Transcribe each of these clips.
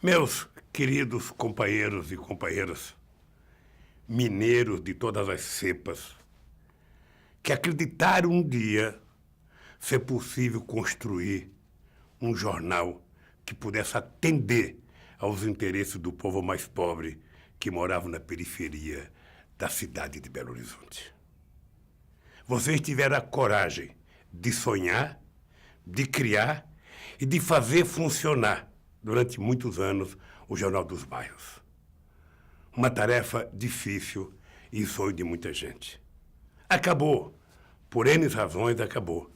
Meus queridos companheiros e companheiras, mineiros de todas as cepas, que acreditaram um dia ser possível construir um jornal que pudesse atender aos interesses do povo mais pobre que morava na periferia da cidade de Belo Horizonte. Vocês tiveram a coragem de sonhar, de criar e de fazer funcionar durante muitos anos o Jornal dos Bairros. Uma tarefa difícil e sonho de muita gente. Acabou. Por N razões acabou.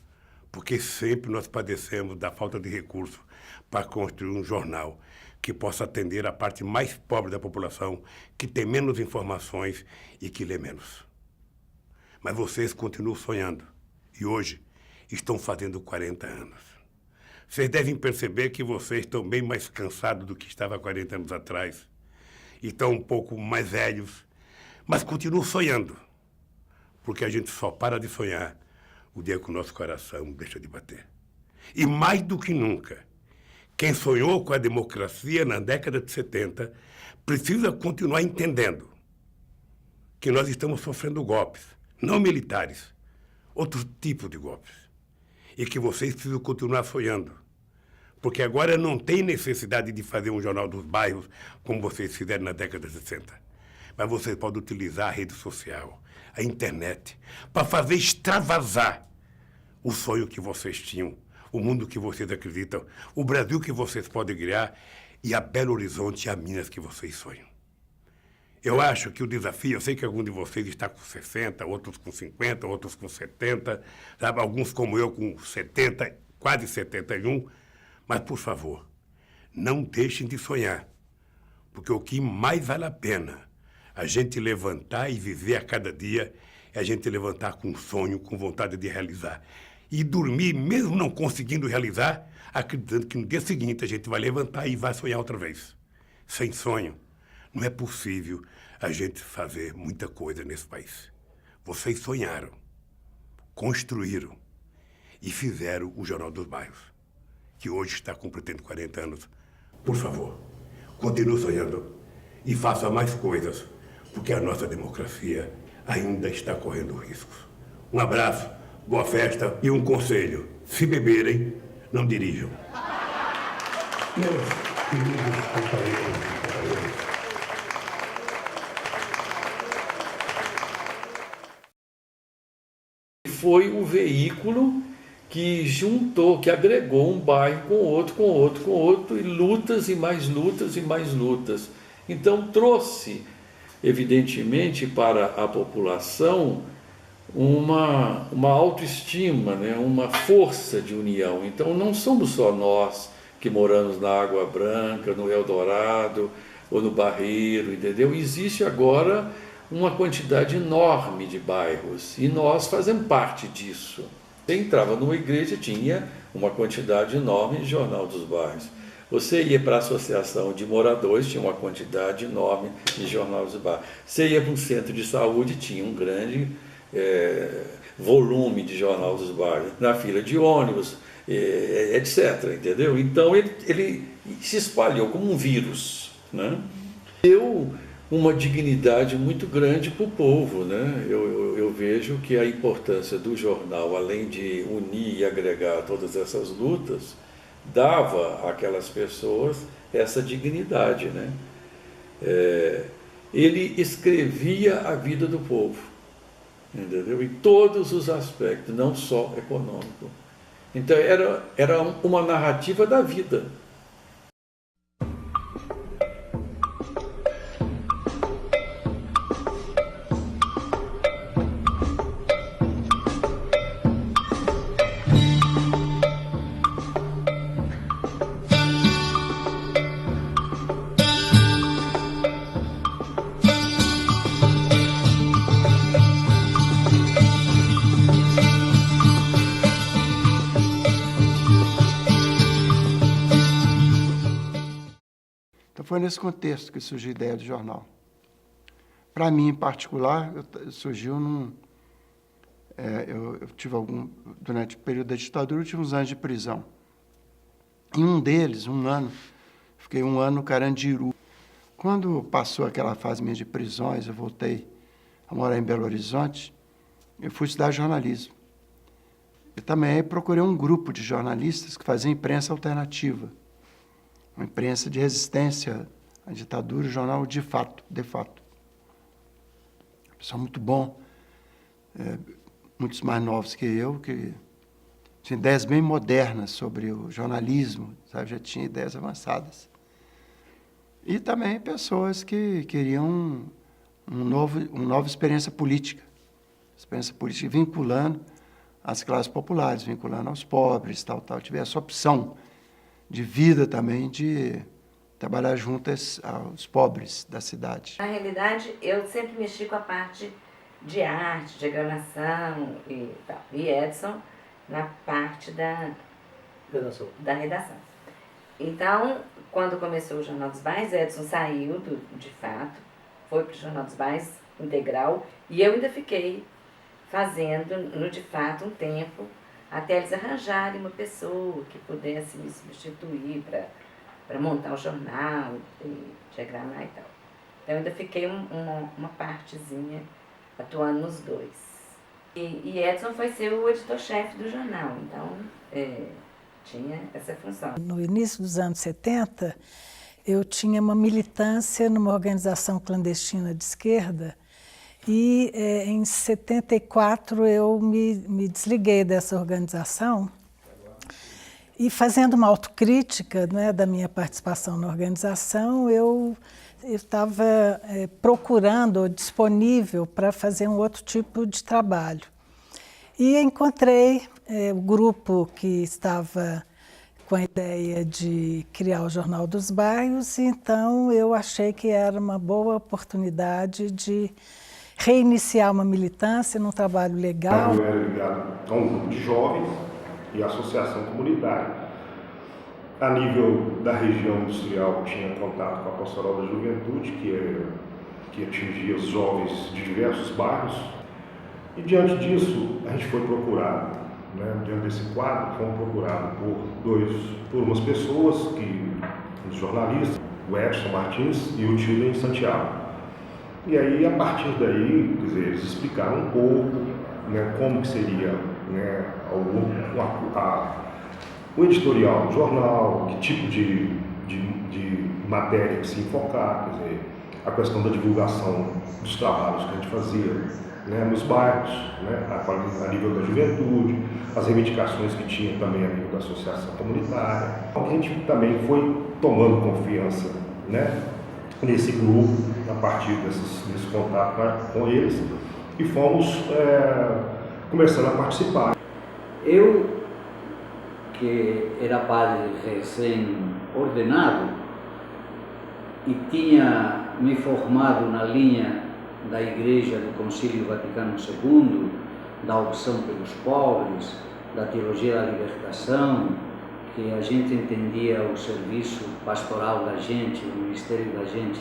Porque sempre nós padecemos da falta de recursos para construir um jornal que possa atender a parte mais pobre da população, que tem menos informações e que lê menos. Mas vocês continuam sonhando e hoje estão fazendo 40 anos. Vocês devem perceber que vocês estão bem mais cansados do que estava 40 anos atrás. E estão um pouco mais velhos, mas continuam sonhando. Porque a gente só para de sonhar o dia que o nosso coração deixa de bater. E mais do que nunca, quem sonhou com a democracia na década de 70 precisa continuar entendendo que nós estamos sofrendo golpes, não militares, outro tipo de golpes. E que vocês precisam continuar sonhando. Porque agora não tem necessidade de fazer um jornal dos bairros como vocês fizeram na década de 60. Mas vocês podem utilizar a rede social, a internet, para fazer extravasar o sonho que vocês tinham, o mundo que vocês acreditam, o Brasil que vocês podem criar e a Belo Horizonte e a Minas que vocês sonham. Eu acho que o desafio, eu sei que algum de vocês está com 60, outros com 50, outros com 70, sabe? Alguns como eu com 70, quase 71, mas, por favor, não deixem de sonhar, porque o que mais vale a pena a gente levantar e viver a cada dia é a gente levantar com um sonho, com vontade de realizar. E dormir, mesmo não conseguindo realizar, acreditando que no dia seguinte a gente vai levantar e vai sonhar outra vez. Sem sonho, não é possível a gente fazer muita coisa nesse país. Vocês sonharam, construíram e fizeram o Jornal dos Bairros, que hoje está completando 40 anos. Por favor, continue sonhando e faça mais coisas, porque a nossa democracia ainda está correndo riscos. Um abraço, boa festa e um conselho. Se beberem, não dirijam. Meus queridos companheiros e companheiras, foi o veículo que juntou, que agregou um bairro com outro, com outro, com outro, e lutas e mais lutas e mais lutas. Então trouxe, evidentemente, para a população uma autoestima, né? Uma força de união. Então não somos só nós que moramos na Água Branca, no Eldorado ou no Barreiro, entendeu? Existe agora uma quantidade enorme de bairros e nós fazemos parte disso. Você entrava numa igreja, tinha uma quantidade enorme de Jornal dos Bairros. Você ia para a associação de moradores, tinha uma quantidade enorme de Jornal dos Bairros. Você ia para um centro de saúde, tinha um grande volume de Jornal dos Bairros. Na fila de ônibus, etc. Entendeu? Então ele se espalhou como um vírus, né? Deu uma dignidade muito grande para o povo, né? Eu vejo que a importância do jornal, além de unir e agregar todas essas lutas, dava àquelas pessoas essa dignidade, né? Ele escrevia a vida do povo, entendeu? Em todos os aspectos, não só econômico. Então era uma narrativa da vida. Foi nesse contexto que surgiu a ideia do jornal. Para mim, em particular, surgiu eu tive durante o período da ditadura, eu tive uns anos de prisão. Em um deles, um ano, Fiquei 1 ano no Carandiru. Quando passou aquela fase minha de prisões, eu voltei a morar em Belo Horizonte, eu fui estudar jornalismo. E também procurei um grupo de jornalistas que faziam imprensa alternativa, uma imprensa de resistência à ditadura, o jornal De Fato. Pessoal muito bom, muitos mais novos que eu, que tinham ideias bem modernas sobre o jornalismo, sabe? Já tinha ideias avançadas. E também pessoas que queriam uma nova experiência política vinculando as classes populares, vinculando aos pobres, tal. Tive essa opção de vida também, de trabalhar juntas aos pobres da cidade. Na realidade, eu sempre mexi com a parte de arte, de diagramação e tal. E Edson na parte da redação. Então, quando começou o Jornal dos Bairros, Edson saiu De Fato, foi para o Jornal dos Bairros integral, e eu ainda fiquei fazendo no De Fato um tempo, até eles arranjarem uma pessoa que pudesse me substituir para montar o jornal, e diagramar e tal. Então, eu ainda fiquei uma partezinha atuando nos dois. E Edson foi ser o editor-chefe do jornal, então tinha essa função. No início dos anos 70, eu tinha uma militância numa organização clandestina de esquerda e em 74 eu me desliguei dessa organização e, fazendo uma autocrítica, né, da minha participação na organização, eu estava procurando, disponível para fazer um outro tipo de trabalho. E encontrei o grupo que estava com a ideia de criar o Jornal dos Bairros, então eu achei que era uma boa oportunidade de reiniciar uma militância num trabalho legal. Eu era ligado a um grupo de jovens e associação comunitária. A nível da região industrial, tinha contato com a Pastoral da Juventude, que atingia os jovens de diversos bairros. E diante disso, a gente foi procurado, né? Diante desse quadro, fomos procurados por umas pessoas, os jornalistas, o Edson Martins e o Tilden Santiago. E aí, a partir daí, quer dizer, eles explicaram um pouco, né, como que seria, né, o editorial do jornal, que tipo de matéria que se enfocar, quer dizer, a questão da divulgação dos trabalhos que a gente fazia, né, nos bairros, né, a nível da juventude, as reivindicações que tinha também a nível da associação comunitária. A gente também foi tomando confiança, né, nesse grupo, a partir desse contato com eles, e fomos começando a participar. Eu, que era padre recém-ordenado e tinha me formado na linha da Igreja do Concílio Vaticano II, da opção pelos pobres, da teologia da libertação, que a gente entendia o serviço pastoral da gente, o ministério da gente,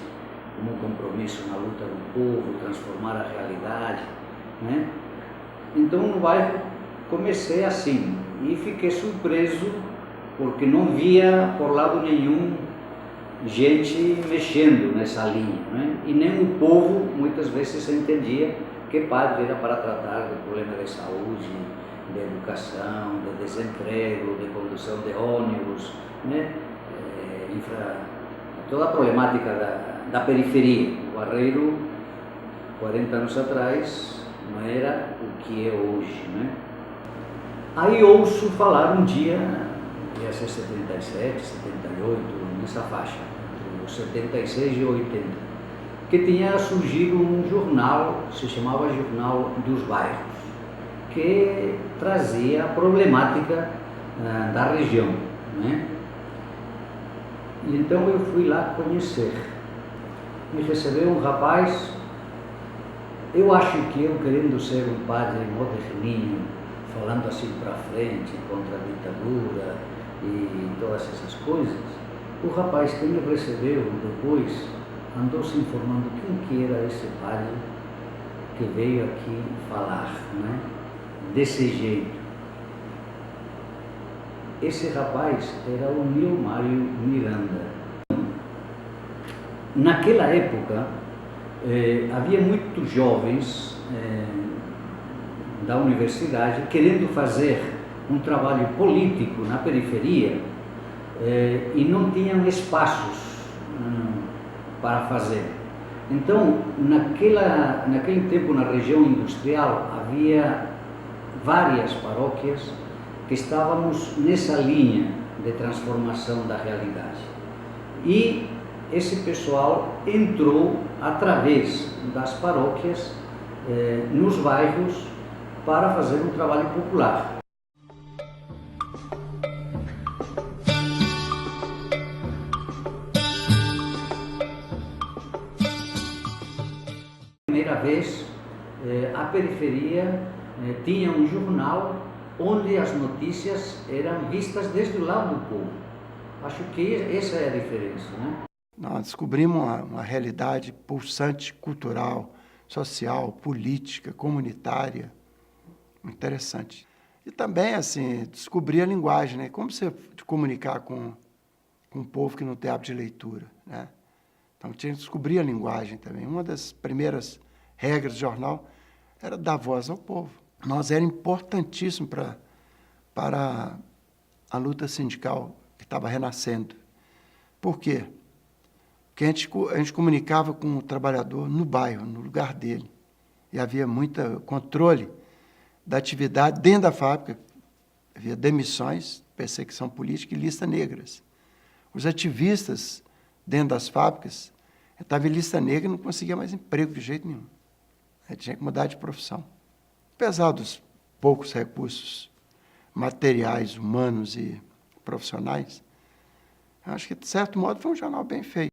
como um compromisso na luta do povo, transformar a realidade, né? Então, no bairro, comecei assim e fiquei surpreso porque não via por lado nenhum gente mexendo nessa linha, né? E nem o povo muitas vezes entendia que padre era para tratar de problemas de saúde, de educação, de desemprego, de condução de ônibus, né? Toda a problemática da periferia. O Barreiro, 40 anos atrás, não era o que é hoje, né? Aí ouço falar um dia, ia ser 77, 78, nessa faixa, entre os 76 e 80, que tinha surgido um jornal, se chamava Jornal dos Bairros, que trazia a problemática da região, né? E então eu fui lá conhecer. Me recebeu um rapaz, eu acho que eu, querendo ser um padre moderninho, falando assim para frente, contra a ditadura e todas essas coisas, o rapaz que me recebeu depois andou se informando quem que era esse padre que veio aqui falar, né? Desse jeito. Esse rapaz era o Nilmário Miranda. naquela época, havia muitos jovens da universidade querendo fazer um trabalho político na periferia e não tinham espaços para fazer. Então, naquele tempo, na região industrial, havia várias paróquias que estávamos nessa linha de transformação da realidade. E esse pessoal entrou através das paróquias nos bairros para fazer um trabalho popular. Primeira vez, a periferia tinha um jornal onde as notícias eram vistas desde o lado do povo. Acho que essa é a diferença, né? Nós descobrimos uma realidade pulsante cultural, social, política, comunitária, interessante. E também, assim, descobrir a linguagem, né? Como você comunicar com um povo que não tem hábito de leitura, né? Então, tinha que descobrir a linguagem também. Uma das primeiras regras do jornal era dar voz ao povo. Nós era importantíssimo para a luta sindical que estava renascendo. Por quê? Porque a gente comunicava com o trabalhador no bairro, no lugar dele. E havia muito controle da atividade dentro da fábrica. Havia demissões, perseguição política e listas negras. Os ativistas dentro das fábricas estavam em lista negra e não conseguiam mais emprego de jeito nenhum. Aí tinha que mudar de profissão. Apesar dos poucos recursos materiais, humanos e profissionais, acho que, de certo modo, foi um jornal bem feito.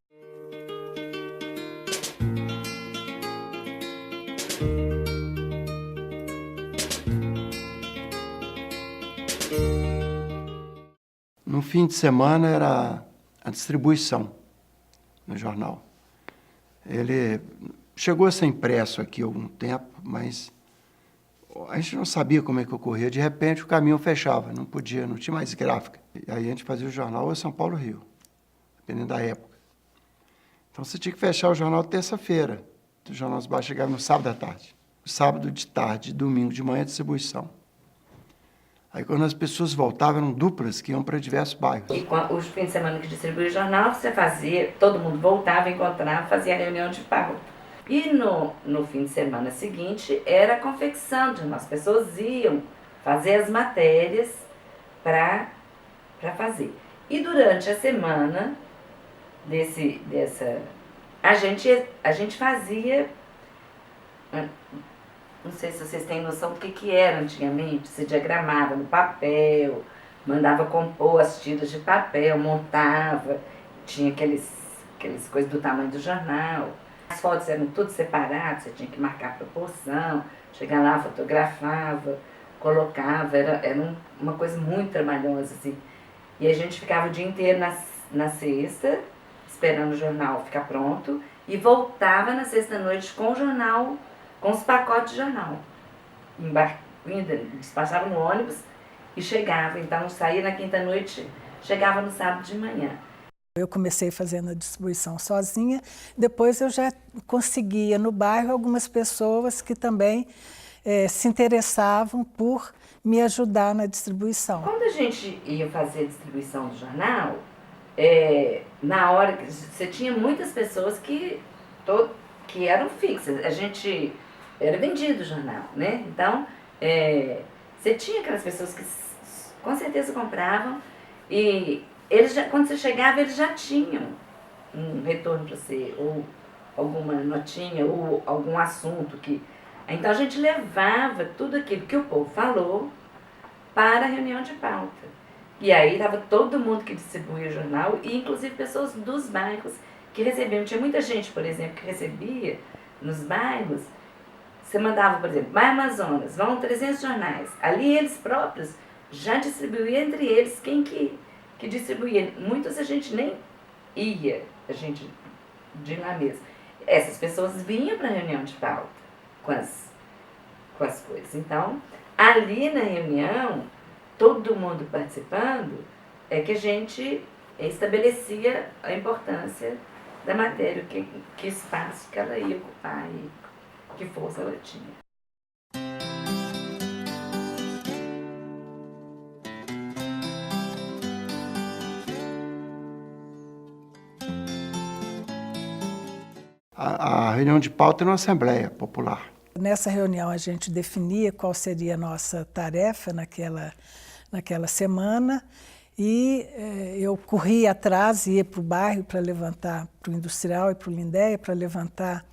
No fim de semana era a distribuição no jornal. Ele chegou a ser impresso aqui há algum tempo, mas a gente não sabia como é que ocorria. De repente, o caminhão fechava, não tinha mais gráfica. E aí a gente fazia o jornal ou São Paulo ou Rio, dependendo da época. Então, você tinha que fechar o jornal terça-feira. O Jornal dos Bairros chegava no sábado à tarde. Sábado de tarde, domingo de manhã, distribuição. Aí, quando as pessoas voltavam, eram duplas que iam para diversos bairros. E os fins de semana que distribuía o jornal, você fazia, todo mundo voltava, encontrava, fazia reunião de pauta. E no fim de semana seguinte, era a confecção de jornal. As pessoas iam fazer as matérias para fazer. E durante a semana, a gente fazia... Não sei se vocês têm noção do que era antigamente. Se diagramava no papel, mandava compor as tiras de papel, montava, tinha aqueles coisas do tamanho do jornal. As fotos eram tudo separadas, você tinha que marcar a proporção, chegar lá, fotografava, colocava, era uma coisa muito trabalhosa, assim. E a gente ficava o dia inteiro na sexta, esperando o jornal ficar pronto, e voltava na sexta-noite com o jornal, com os pacotes de jornal. Despachava no ônibus e chegava. Então, saía na quinta-noite, chegava no sábado de manhã. Eu comecei fazendo a distribuição sozinha, depois eu já conseguia no bairro algumas pessoas que também se interessavam por me ajudar na distribuição. Quando a gente ia fazer a distribuição do jornal, na hora que você tinha muitas pessoas que eram fixas. Era vendido o jornal, né? Então, você tinha aquelas pessoas que com certeza compravam e quando você chegava, eles já tinham um retorno para você, ou alguma notinha, ou algum assunto que... Então, a gente levava tudo aquilo que o povo falou para a reunião de pauta. E aí estava todo mundo que distribuía o jornal, e inclusive pessoas dos bairros que recebiam. Tinha muita gente, por exemplo, que recebia nos bairros. Você mandava, por exemplo, Bairro Amazonas, vão 300 jornais. Ali eles próprios já distribuíam entre eles quem que distribuía. Muitos a gente nem ia, a gente de lá mesmo. Essas pessoas vinham para a reunião de pauta com as coisas. Então, ali na reunião, todo mundo participando, é que a gente estabelecia a importância da matéria, que espaço que ela ia ocupar e que força ela tinha. A reunião de pauta era uma Assembleia Popular. Nessa reunião a gente definia qual seria a nossa tarefa naquela semana e eu corria atrás, ia para o bairro para levantar, para o Industrial e para o Lindéia, para levantar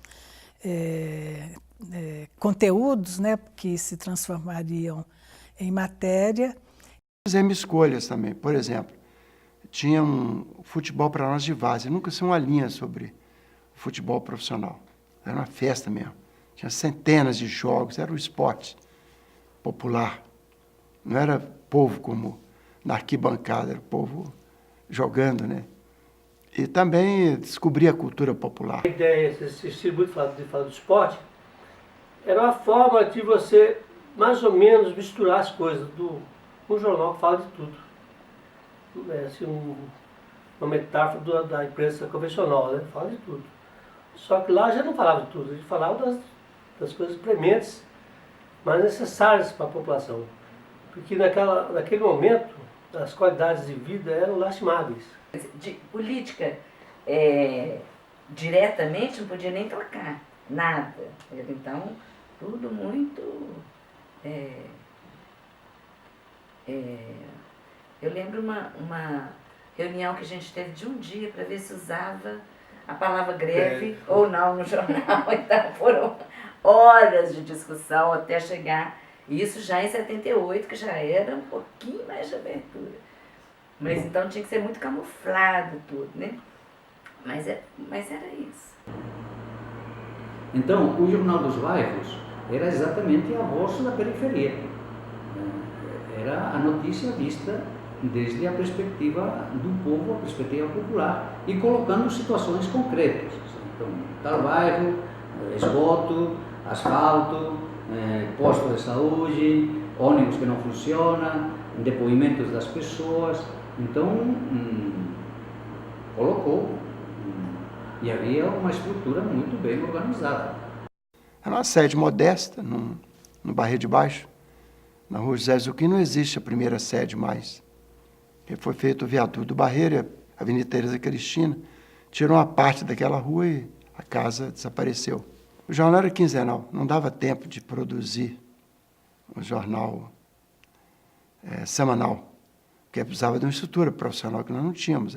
conteúdos, né, que se transformariam em matéria. Fizemos escolhas também. Por exemplo, tinha um futebol para nós de várzea. Nunca se uma linha sobre futebol profissional. Era uma festa mesmo. Tinha centenas de jogos, era o esporte popular. Não era povo como na arquibancada, era o povo jogando, né? E também descobri a cultura popular. A ideia, esse estilo de falar do esporte, era uma forma de você, mais ou menos, misturar as coisas. Um jornal que fala de tudo. É assim, uma metáfora da imprensa convencional, né? Fala de tudo. Só que lá já não falava de tudo, a gente falava das coisas prementes, mais necessárias para a população. Porque naquele momento, as qualidades de vida eram lastimáveis. De política, diretamente, não podia nem tocar, nada. Então, tudo muito... eu lembro uma reunião que a gente teve de um dia para ver se usava a palavra greve ou não no jornal. Então foram horas de discussão até chegar, isso já em 78, que já era um pouquinho mais de abertura. Mas então tinha que ser muito camuflado tudo, né? Mas era isso. Então, o Jornal dos Bairros era exatamente a voz da periferia. Era a notícia vista desde a perspectiva do povo, a perspectiva popular, e colocando situações concretas. Então, tal bairro, esgoto, asfalto, posto de saúde, ônibus que não funciona, depoimentos das pessoas. Então, colocou, e havia uma estrutura muito bem organizada. Era uma sede modesta, no Barreiro de Baixo. Na rua José Zucchini não existe a primeira sede mais. Foi feito o viaduto do Barreiro, a Avenida Teresa Cristina, tirou uma parte daquela rua e a casa desapareceu. O jornal era quinzenal, não dava tempo de produzir um jornal semanal, porque precisava de uma estrutura profissional que nós não tínhamos.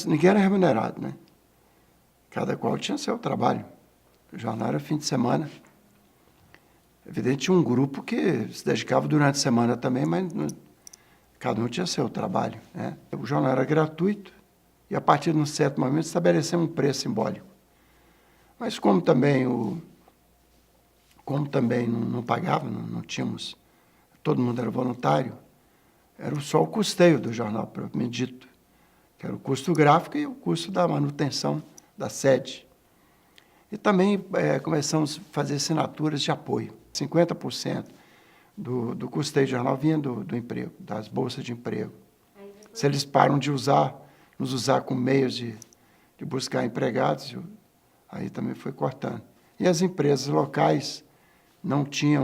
Ninguém era remunerado, né? Cada qual tinha seu trabalho. O jornal era fim de semana. Evidente, tinha um grupo que se dedicava durante a semana também, mas cada um tinha seu trabalho, né? O jornal era gratuito e, a partir de um certo momento, estabeleceu um preço simbólico. Mas como também não pagava, não tínhamos, todo mundo era voluntário, era só o custeio do jornal, propriamente dito, que era o custo gráfico e o custo da manutenção da sede. E também começamos a fazer assinaturas de apoio. 50% do custeio do jornal vinha do emprego, das bolsas de emprego. Se eles param de nos usar como meios de buscar empregados, aí também foi cortando. E as empresas locais não tinha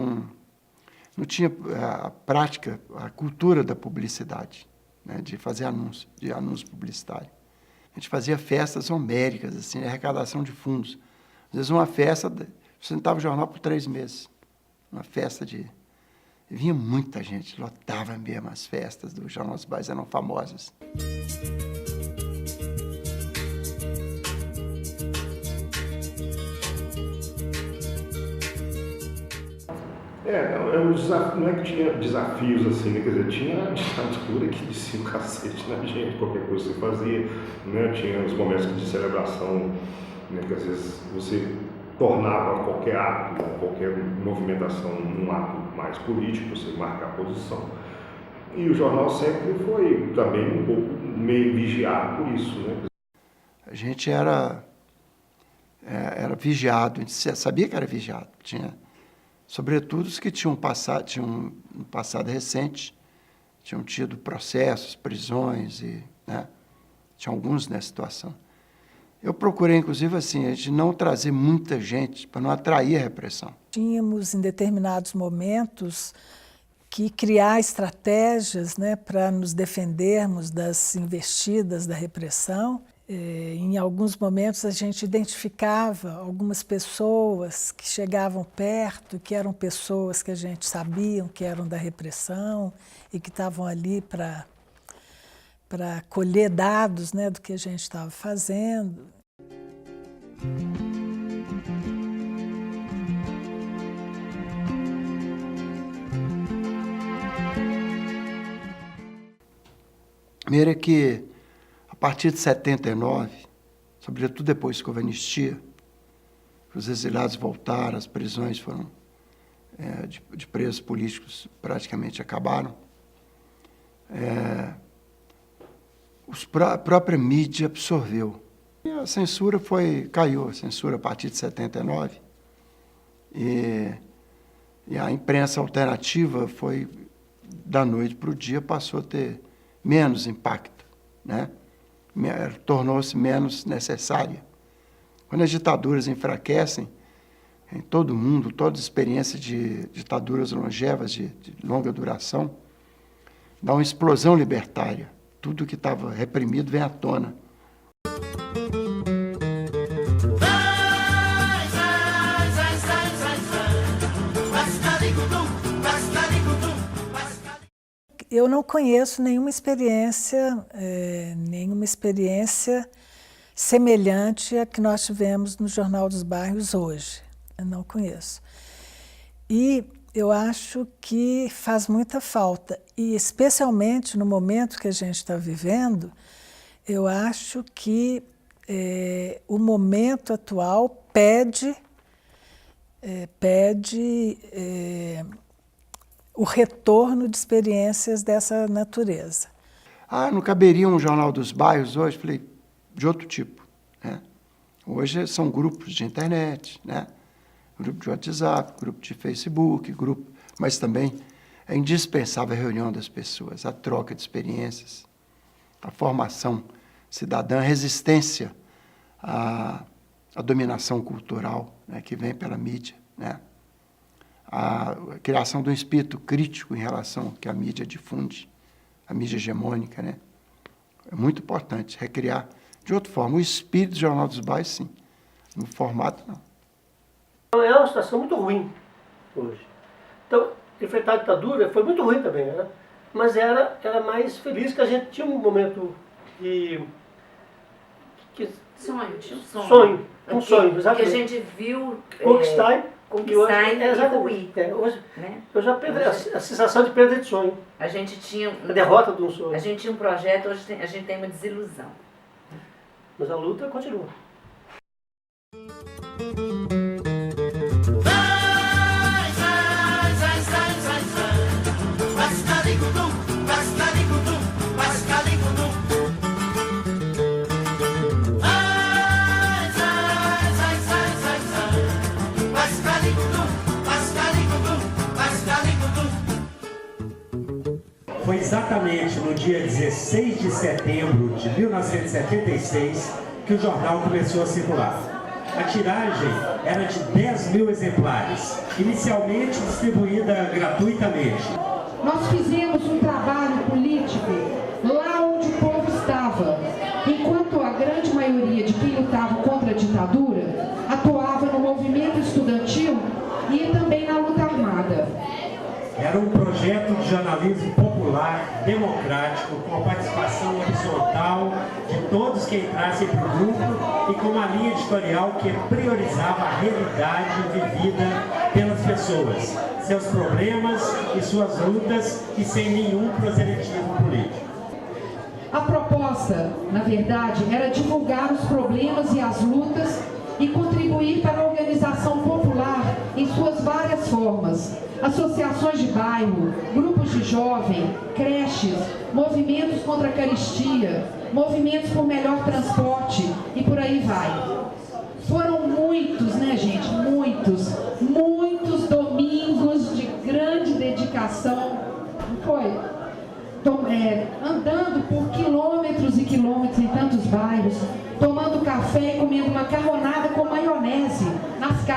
a prática, a cultura da publicidade, né, de fazer anúncio publicitário. A gente fazia festas homéricas, assim, arrecadação de fundos. Às vezes uma festa, sustentava o jornal por 3 meses. Uma festa vinha muita gente, lotava mesmo as festas do Jornal dos Bairros, eram famosas. Não é que tinha desafios assim, né? Quer dizer, tinha a ditadura que descia o cacete na gente, qualquer coisa que você fazia, né? Tinha os momentos de celebração, né? Que às vezes você tornava qualquer ato, qualquer movimentação um ato mais político, você marcar posição. E o jornal sempre foi também um pouco meio vigiado por isso, né? A gente era vigiado, a gente sabia que era vigiado. sobretudo os que tinham um passado recente, tinham tido processos, prisões, e, né, tinha alguns nessa situação. Eu procurei, inclusive, assim, a gente não trazer muita gente para não atrair a repressão. Tínhamos, em determinados momentos, que criar estratégias, né, para nos defendermos das investidas da repressão. Em alguns momentos a gente identificava algumas pessoas que chegavam perto, que eram pessoas que a gente sabia que eram da repressão e que estavam ali para colher dados, né, do que a gente estava fazendo. Primeiro é que, a partir de 79, sobretudo depois que houve a anistia, os exiliados voltaram, as prisões foram de presos políticos praticamente acabaram. A própria mídia absorveu. E a censura caiu, a censura a partir de 79. E a imprensa alternativa foi, da noite para o dia, passou a ter menos impacto, né? Tornou-se menos necessária. Quando as ditaduras enfraquecem, em todo o mundo, toda experiência de ditaduras longevas, de longa duração, dá uma explosão libertária. Tudo que estava reprimido vem à tona. Eu não conheço nenhuma experiência semelhante à que nós tivemos no Jornal dos Bairros hoje. Eu não conheço. E eu acho que faz muita falta, e especialmente no momento que a gente está vivendo, eu acho que o momento atual pede o retorno de experiências dessa natureza. Não caberia um Jornal dos Bairros hoje? Falei, de outro tipo, né? Hoje são grupos de internet, né? Grupo de WhatsApp, grupo de Facebook, mas também é indispensável a reunião das pessoas, a troca de experiências, a formação cidadã, a resistência à dominação cultural, né, que vem pela mídia, né? A criação de um espírito crítico em relação ao que a mídia difunde, a mídia hegemônica, né? É muito importante recriar de outra forma o espírito do Jornal dos Bairros, sim, no formato não. É uma situação muito ruim hoje. Então, enfrentar a ditadura foi muito ruim também, né? Mas era mais feliz, que a gente tinha um momento que sonho, exatamente. Que a gente viu conquistar e ruir. Hoje, né? Eu já perdi a sensação de perda de sonho. A gente tinha a derrota de um sonho. A gente tinha um projeto, hoje a gente tem uma desilusão. Mas a luta continua. Foi exatamente no dia 16 de setembro de 1976 que o jornal começou a circular. A tiragem era de 10 mil exemplares, inicialmente distribuída gratuitamente. Nós fizemos um trabalho político lá onde o povo estava, enquanto a grande maioria de quem lutava contra a ditadura atuava no movimento estudantil e também na luta armada. Era um projeto de jornalismo popular, democrático, com a participação horizontal de todos que entrassem para o grupo e com uma linha editorial que priorizava a realidade vivida pelas pessoas, seus problemas e suas lutas, e sem nenhum proselitismo político. A proposta, na verdade, era divulgar os problemas e as lutas e contribuir para a organização popular em suas várias formas. Associações de bairro, grupos de jovem, creches, movimentos contra a carestia, movimentos por melhor transporte e por aí vai. Foram muitos, né, gente? Muitos domingos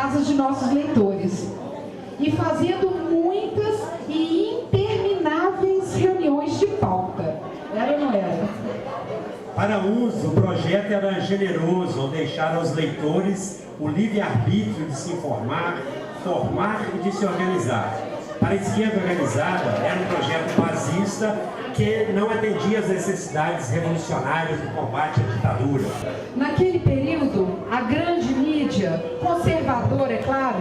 casas de nossos leitores e fazendo muitas e intermináveis reuniões de pauta. Era ou não era? Para uns, o projeto era generoso ao deixar aos leitores o livre-arbítrio de se informar, formar e de se organizar. Para a esquerda organizada, era um projeto fascista que não atendia às necessidades revolucionárias do combate à ditadura. Naquele período, a grande mídia, conservadora, é claro,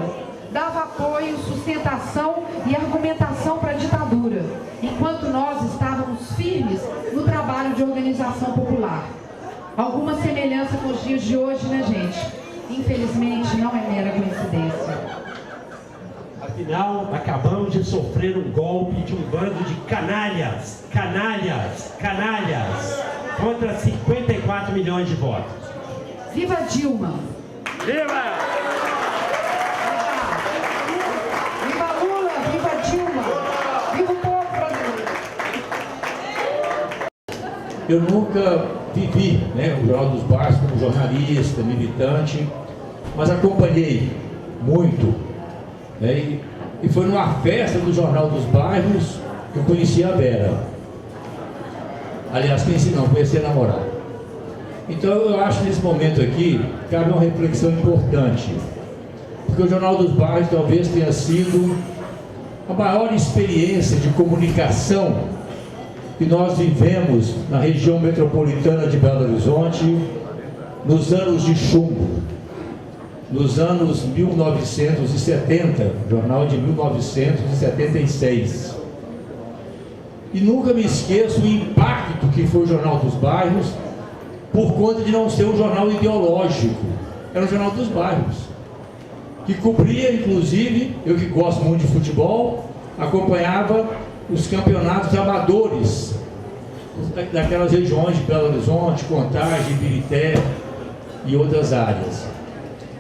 dava apoio, sustentação e argumentação para a ditadura, enquanto nós estávamos firmes no trabalho de organização popular. Alguma semelhança com os dias de hoje, né, gente? Infelizmente, não é mera coincidência. Afinal, acabamos de sofrer um golpe de um bando de canalhas, contra 54 milhões de votos. Viva Dilma! Viva! Viva Lula! Viva Dilma! Viva o povo brasileiro! Eu nunca vivi, o Jornal dos Bairros como jornalista, militante, mas acompanhei muito. E foi numa festa do Jornal dos Bairros que eu conheci a Vera. Aliás, conheci a namorada. Então eu acho que nesse momento aqui cabe uma reflexão importante, porque o Jornal dos Bairros talvez tenha sido a maior experiência de comunicação que nós vivemos na região metropolitana de Belo Horizonte nos anos de chumbo. Nos anos 1970, jornal de 1976. E nunca me esqueço o impacto que foi o Jornal dos Bairros, por conta de não ser um jornal ideológico. Era um Jornal dos Bairros, que cobria, inclusive, eu que gosto muito de futebol, acompanhava os campeonatos amadores daquelas regiões de Belo Horizonte, Contagem, Ibirité e outras áreas.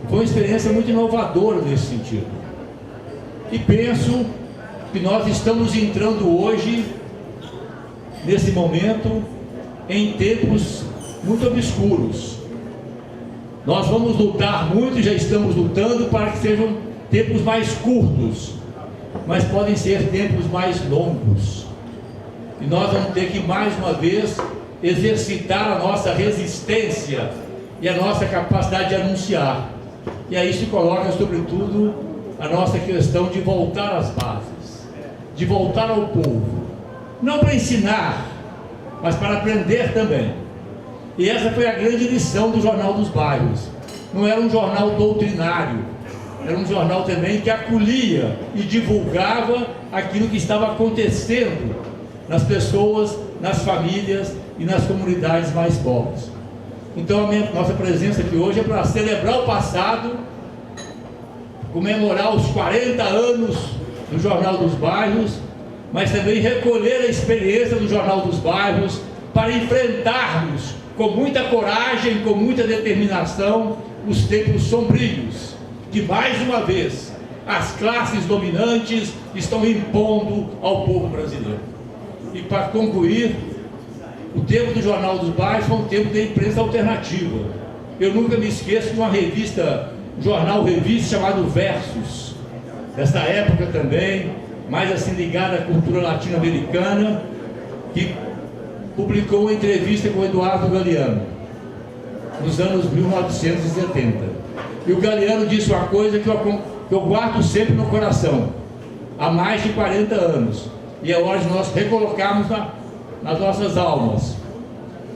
Foi uma experiência muito inovadora nesse sentido. E penso que nós estamos entrando hoje, nesse momento, em tempos muito obscuros. Nós vamos lutar muito, já estamos lutando para que sejam tempos mais curtos, mas podem ser tempos mais longos. E nós vamos ter que, mais uma vez, exercitar a nossa resistência e a nossa capacidade de anunciar. E aí se coloca, sobretudo, a nossa questão de voltar às bases, de voltar ao povo. Não para ensinar, mas para aprender também. E essa foi a grande lição do Jornal dos Bairros. Não era um jornal doutrinário, era um jornal também que acolhia e divulgava aquilo que estava acontecendo nas pessoas, nas famílias e nas comunidades mais pobres. Então a nossa presença aqui hoje é para celebrar o passado, comemorar os 40 anos do Jornal dos Bairros, mas também recolher a experiência do Jornal dos Bairros para enfrentarmos com muita coragem, com muita determinação, os tempos sombrios, que mais uma vez as classes dominantes estão impondo ao povo brasileiro. E para concluir, o tempo do Jornal dos Bairros foi um tempo da imprensa alternativa. Eu nunca me esqueço de uma revista, jornal-revista chamado Versus, dessa época também, mais assim ligada à cultura latino-americana, que publicou uma entrevista com o Eduardo Galeano, nos anos 1970. E o Galeano disse uma coisa que eu guardo sempre no coração, há mais de 40 anos, e é hora de nós recolocarmos nas nossas almas.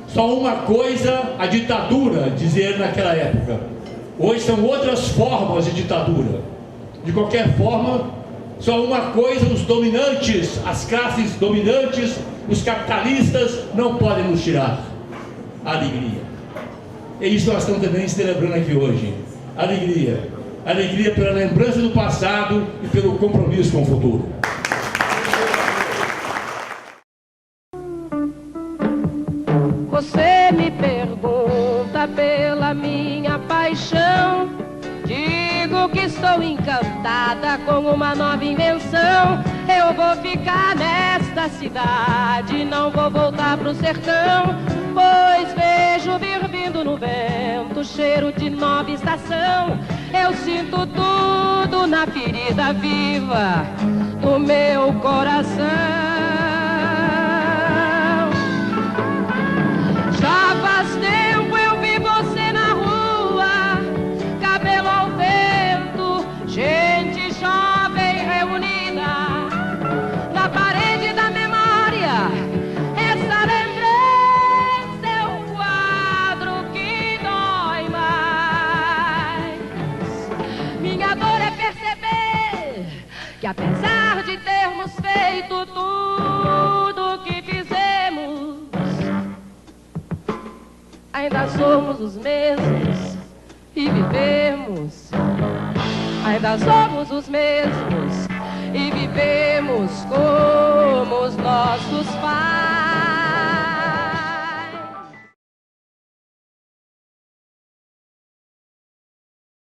Só uma coisa a ditadura, dizia ele naquela época. Hoje são outras formas de ditadura. De qualquer forma, só uma coisa os dominantes, as classes dominantes, os capitalistas não podem nos tirar: a alegria. É isso que nós estamos também celebrando aqui hoje. Alegria. Alegria pela lembrança do passado e pelo compromisso com o futuro. Você me pergunta pela minha paixão. Digo que estou encantada com uma nova invenção. Eu vou ficar nesta cidade, não vou voltar pro sertão, pois vejo vir vindo no vento cheiro de nova estação. eu sinto tudo na ferida viva do meu coração. Já faz tempo eu vi você na rua, cabelo ao vento, gente jovem reunida na parede da memória. Essa lembrança é um quadro que dói mais. Minha dor é perceber que apesar de termos feito tudo o que fizemos, ainda somos os mesmos e vivemos. Ainda somos os mesmos e vivemos como os nossos pais.